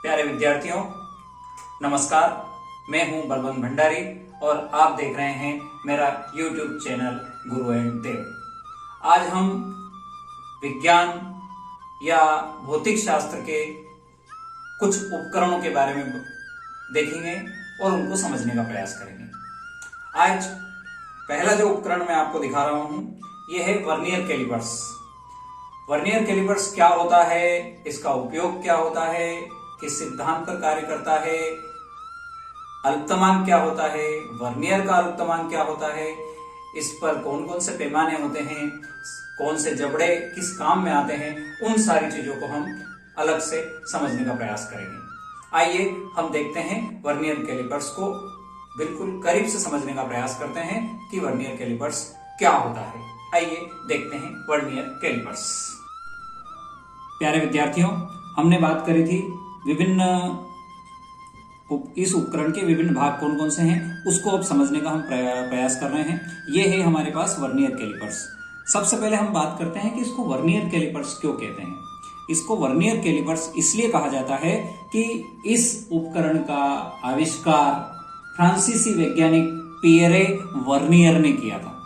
प्यारे विद्यार्थियों, नमस्कार। मैं हूं बलवंत भंडारी और आप देख रहे हैं मेरा YouTube चैनल गुरु एंड देव। आज हम विज्ञान या भौतिक शास्त्र के कुछ उपकरणों के बारे में देखेंगे और उनको समझने का प्रयास करेंगे। आज पहला जो उपकरण मैं आपको दिखा रहा हूं यह है वर्नियर कैलिपर्स। वर्नियर कैलिपर्स क्या होता है, इसका उपयोग क्या होता है, किस सिद्धांत पर कार्य करता है, अल्पतमांक क्या होता है, वर्नियर का अल्पतमांक क्या होता है, इस पर कौन कौन से पैमाने होते हैं, कौन से जबड़े किस काम में आते हैं, उन सारी चीजों को हम अलग से समझने का प्रयास करेंगे। आइए हम देखते हैं वर्नियर कैलिपर्स को बिल्कुल करीब से समझने का प्रयास करते हैं कि वर्नियर कैलिपर्स क्या होता है। आइए देखते हैं वर्नियर कैलिपर्स। प्यारे विद्यार्थियों, हमने बात करी थी इस उपकरण के विभिन्न भाग कौन कौन से हैं, उसको अब समझने का हम प्रयास कर रहे हैं। ये है हमारे पास वर्नियर कैलिपर्स। सबसे पहले हम बात करते हैं कि इसको वर्नियर कैलिपर्स क्यों कहते हैं। इसको वर्नियर कैलिपर्स इसलिए कहा जाता है कि इस उपकरण का आविष्कार फ्रांसीसी वैज्ञानिक पियरे वर्नियर ने किया था।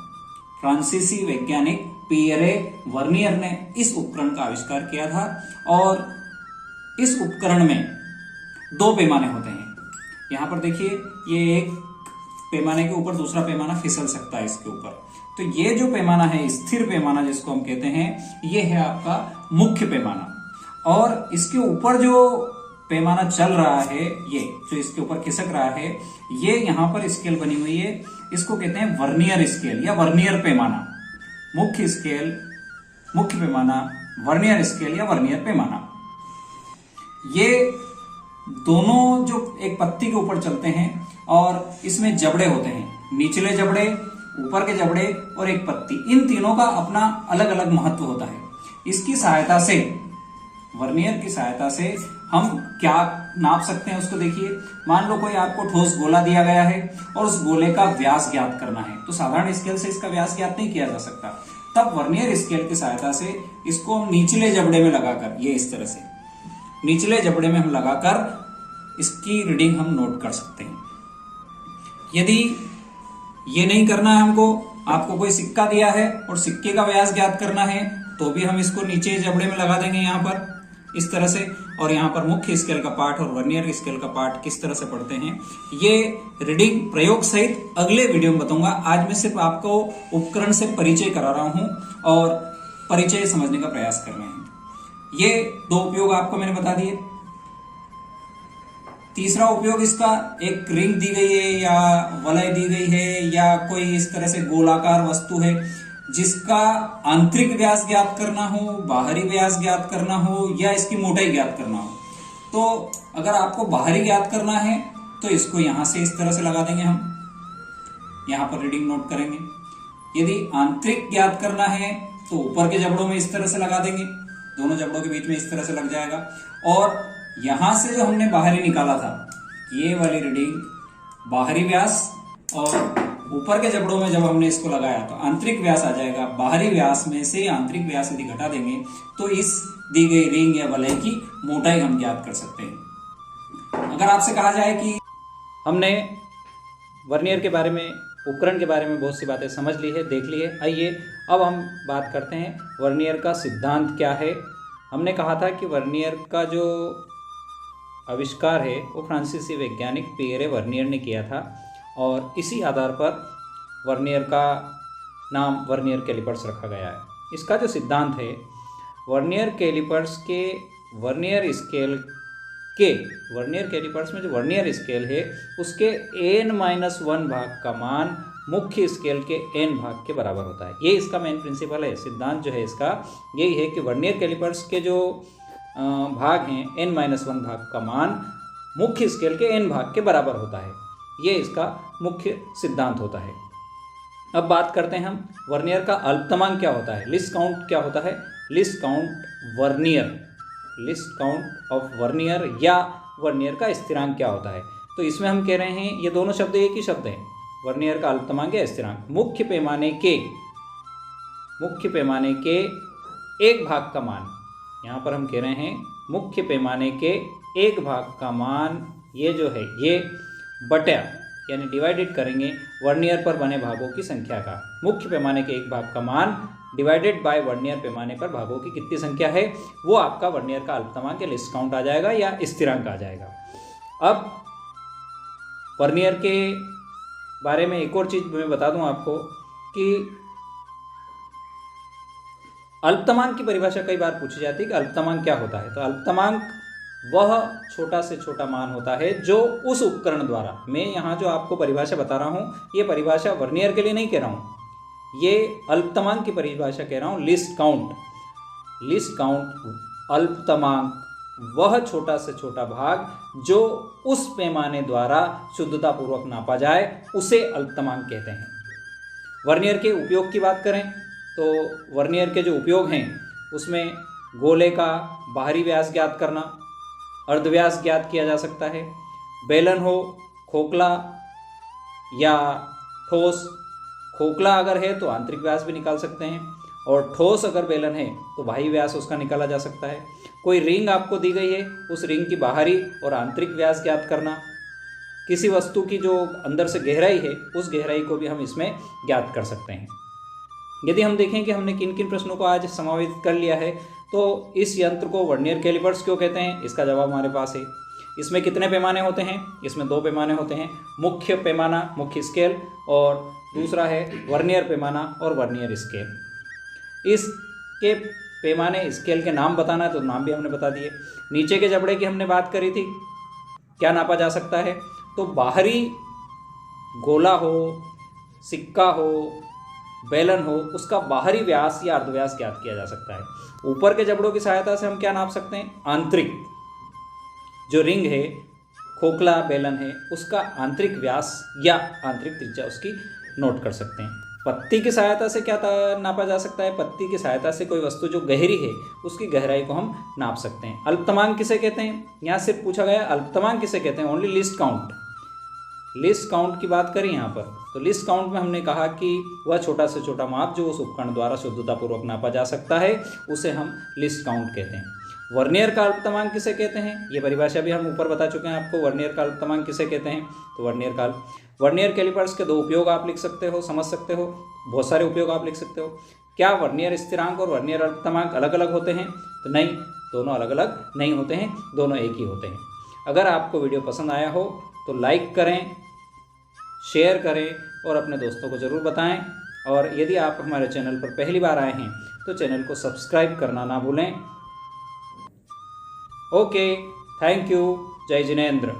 फ्रांसीसी वैज्ञानिक पियरे वर्नियर ने इस उपकरण का आविष्कार किया था और इस उपकरण में दो पैमाने होते हैं। यहां पर देखिए, ये एक पैमाने के ऊपर दूसरा पैमाना फिसल सकता है इसके ऊपर। तो ये जो पैमाना है, स्थिर पैमाना जिसको हम कहते हैं, ये है आपका मुख्य पैमाना। और इसके ऊपर जो पैमाना चल रहा है, ये जो इसके ऊपर खिसक रहा है, ये यहां पर स्केल बनी हुई है, इसको कहते हैं वर्नियर स्केल या वर्नियर पैमाना। मुख्य स्केल, मुख्य पैमाना, वर्नियर स्केल या वर्नियर पैमाना। ये दोनों जो एक पत्ती के ऊपर चलते हैं और इसमें जबड़े होते हैं, निचले जबड़े, ऊपर के जबड़े और एक पत्ती। इन तीनों का अपना अलग अलग महत्व होता है। इसकी सहायता से, वर्नियर की सहायता से हम क्या नाप सकते हैं उसको देखिए। मान लो कोई आपको ठोस गोला दिया गया है और उस गोले का व्यास ज्ञात करना है, तो साधारण स्केल से इसका व्यास ज्ञात नहीं किया जा सकता। तब वर्नियर स्केल की सहायता से इसको हम निचले जबड़े में लगाकर, ये इस तरह से निचले जबड़े में हम लगाकर इसकी रीडिंग हम नोट कर सकते हैं। यदि ये नहीं करना है हमको, आपको कोई सिक्का दिया है और सिक्के का व्यास ज्ञात करना है, तो भी हम इसको नीचे जबड़े में लगा देंगे यहां पर इस तरह से। और यहां पर मुख्य स्केल का पार्ट और वर्नियर स्केल का पार्ट किस तरह से पढ़ते हैं, ये रीडिंग प्रयोग सहित अगले वीडियो में बताऊंगा। आज मैं सिर्फ आपको उपकरण से परिचय करा रहा हूं और परिचय समझने का प्रयास कर रहे हैं। ये दो उपयोग आपको मैंने बता दिए। तीसरा उपयोग, इसका एक रिंग दी गई है या वलय दी गई है या कोई इस तरह से गोलाकार वस्तु है जिसका आंतरिक व्यास ज्ञात करना हो, बाहरी व्यास ज्ञात करना हो या इसकी मोटाई ज्ञात करना हो। तो अगर आपको बाहरी ज्ञात करना है तो इसको यहां से इस तरह से लगा देंगे, हम यहां पर रीडिंग नोट करेंगे। यदि आंतरिक ज्ञात करना है तो ऊपर के जबड़ों में इस तरह से लगा देंगे, दोनों जबड़ों के बीच में इस तरह से लग जाएगा। और यहां से जो हमने बाहरी निकाला था, ये वाली रीडिंग बाहरी व्यास, और ऊपर के जबड़ों में जब हमने इसको लगाया तो आंतरिक व्यास आ जाएगा। बाहरी व्यास में से आंतरिक व्यास यदि घटा देंगे तो इस दी गई रिंग या वलय की मोटाई हम ज्ञात कर सकते हैं। अगर आपसे कहा जाए कि हमने वर्नियर के बारे में, उपकरण के बारे में बहुत सी बातें समझ ली है, देख ली है, आइए अब हम बात करते हैं वर्नियर का सिद्धांत क्या है। हमने कहा था कि वर्नियर का जो आविष्कार है वो फ्रांसीसी वैज्ञानिक पियरे वर्नियर ने किया था और इसी आधार पर वर्नियर का नाम वर्नियर कैलिपर्स रखा गया है। इसका जो सिद्धांत है, वर्नियर कैलिपर्स के वर्नियर स्केल के, वर्नियर कैलिपर्स में जो वर्नियर स्केल है उसके n-1 भाग का मान मुख्य स्केल के n भाग के बराबर होता है। ये इसका मेन प्रिंसिपल है। सिद्धांत जो है इसका यही है कि वर्नियर कैलिपर्स के जो भाग हैं, n-1 भाग का मान मुख्य स्केल के n भाग के बराबर होता है। ये इसका मुख्य सिद्धांत होता है। अब बात करते हैं हम वर्नियर का अल्पतमांक क्या होता है, लिस्ट काउंट क्या होता है। List count vernier, list count of vernier या वर्नियर का स्थिरांक क्या होता है। तो इसमें हम कह रहे हैं, ये दोनों शब्द एक ही शब्द हैं, वर्नियर का अल्पतमांक या स्थिरांक। मुख्य पैमाने के एक भाग का मान, यहाँ पर हम कह रहे हैं मुख्य पैमाने के एक भाग का मान, ये जो है ये बटा यानी डिवाइडेड करेंगे वर्नियर पर बने भागों की संख्या का। मुख्य पैमाने के एक भाग का मान डिवाइडेड बाय वर्नियर पैमाने पर भागों की कितनी संख्या है, वो आपका वर्नियर का अल्पतमांक या लीस्ट काउंट आ जाएगा या स्थिरांक आ जाएगा। अब वर्नियर के बारे में एक और चीज़ मैं बता दूं आपको कि अल्पतमांक की परिभाषा कई बार पूछी जाती है कि अल्पतमांक क्या होता है। तो अल्पतमांक वह छोटा से छोटा मान होता है जो उस उपकरण द्वारा, मैं यहाँ जो आपको परिभाषा बता रहा हूँ ये परिभाषा वर्नियर के लिए नहीं कह रहा हूँ, ये अल्पतमांक की परिभाषा कह रहा हूँ। लिस्ट काउंट अल्पतमांक वह छोटा से छोटा भाग जो उस पैमाने द्वारा शुद्धतापूर्वक नापा जाए उसे अल्पतमांक कहते हैं। वर्नियर के उपयोग की बात करें तो वर्नियर के जो उपयोग हैं उसमें गोले का बाहरी व्यास ज्ञात करना, अर्धव्यास ज्ञात किया जा सकता है। बेलन हो, खोखला या ठोस, खोखला अगर है तो आंतरिक व्यास भी निकाल सकते हैं और ठोस अगर बेलन है तो बाह्य व्यास उसका निकाला जा सकता है। कोई रिंग आपको दी गई है, उस रिंग की बाहरी और आंतरिक व्यास ज्ञात करना। किसी वस्तु की जो अंदर से गहराई है उस गहराई को भी हम इसमें ज्ञात कर सकते हैं। यदि हम देखें कि हमने किन किन प्रश्नों को आज समावित कर लिया है तो इस यंत्र को वर्नियर कैलिपर्स क्यों कहते हैं, इसका जवाब हमारे पास है। इसमें कितने पैमाने होते हैं, इसमें 2 पैमाने होते हैं, मुख्य पैमाना मुख्य स्केल और दूसरा है वर्नियर पैमाना और वर्नियर स्केल। इसके पैमाने स्केल के नाम बताना है तो नाम भी हमने बता दिए। नीचे के जबड़े की हमने बात करी थी, क्या नापा जा सकता है, तो बाहरी गोला हो, सिक्का हो, बेलन हो, उसका बाहरी व्यास या अर्धव्यास ज्ञात किया जा सकता है। ऊपर के जबड़ों की सहायता से हम क्या नाप सकते हैं, आंतरिक जो रिंग है, खोखला बेलन है, उसका आंतरिक व्यास या आंतरिक त्रिज्या उसकी नोट कर सकते हैं। पत्ती की सहायता से क्या नापा जा सकता है, पत्ती की सहायता से कोई वस्तु जो गहरी है उसकी गहराई को हम नाप सकते हैं। अल्पतमांक किसे कहते हैं, यहाँ सिर्फ पूछा गया अल्पतमांक किसे कहते हैं, only list count. List count की बात करें यहाँ पर तो लिस्ट काउंट में हमने कहा कि वह छोटा से छोटा माप जो उस उपकरण द्वारा शुद्धतापूर्वक नापा जा सकता है उसे हम लिस्ट काउंट कहते हैं। वर्नियर का अल्पतमांक किसे कहते हैं, ये परिभाषा भी हम ऊपर बता चुके हैं आपको। वर्नियर का अल्पतमांक किसे कहते हैं, तो वर्नियर कैलिपर्स के 2 उपयोग आप लिख सकते हो, समझ सकते हो, बहुत सारे उपयोग आप लिख सकते हो। क्या वर्नियर स्थिरांक और वर्नियर अल्पतमांक अलग अलग होते हैं, तो नहीं, दोनों अलग अलग नहीं होते हैं, दोनों एक ही होते हैं। अगर आपको वीडियो पसंद आया हो तो लाइक करें, शेयर करें और अपने दोस्तों को ज़रूर बताएं। और यदि आप हमारे चैनल पर पहली बार आए हैं तो चैनल को सब्सक्राइब करना ना भूलें। ओके, थैंक यू, जय जिनेंद्र।